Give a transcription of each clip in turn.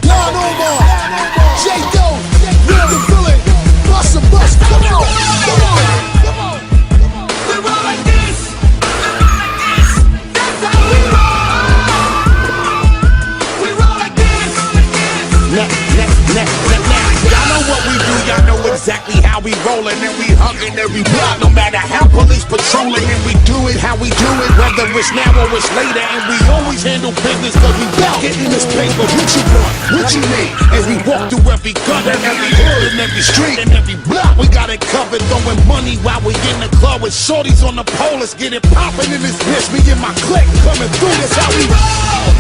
Law No More, J-Doe, Will the Villain, Bust a Bust, come on. We roll like this, that's how we roll. We roll like this. Y'all know what we do, y'all know exactly how we rollin', and we huggin' every block, no matter how police patrolling, and we do it how we do it, whether it's now or it's later, and we always handle business cause we bout getting this paper. What you want, what you need, as we walk through every gutter, every hood, and every street, and every block, we got it covered, throwing money while we in the club with shorties on the pole. Let's get it poppin' in this bitch, me and my clique coming through, that's how we roll.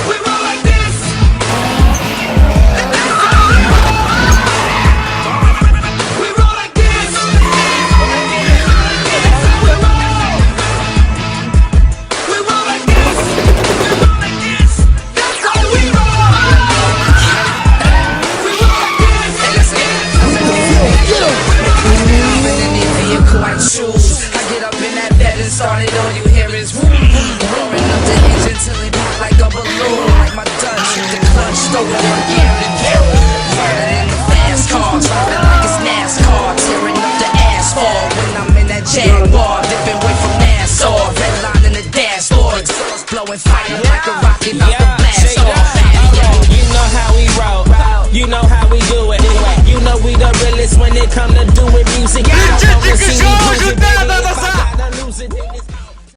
We roll like this. We roll like this. We roll like this. That's how we roll. We roll like this. Underneath of your white shoes, I get up in that bed and started. All you hear is woo, roaring up the engine till it pop like a balloon. Like my Dutch, hit the clutch, throw it on gear and pew. Running in the fast cars, rocking like it's NASCAR, tearing up the asphalt when I'm in that Jaguar, dipping away from Nassau, red line in the dashboard, exhaust blowing fire like a rocket out the blast off. You know how we roll, you know how we do it. You know we the realest when it come to doing music. You don't wanna see me lose it, baby. If I gotta lose it,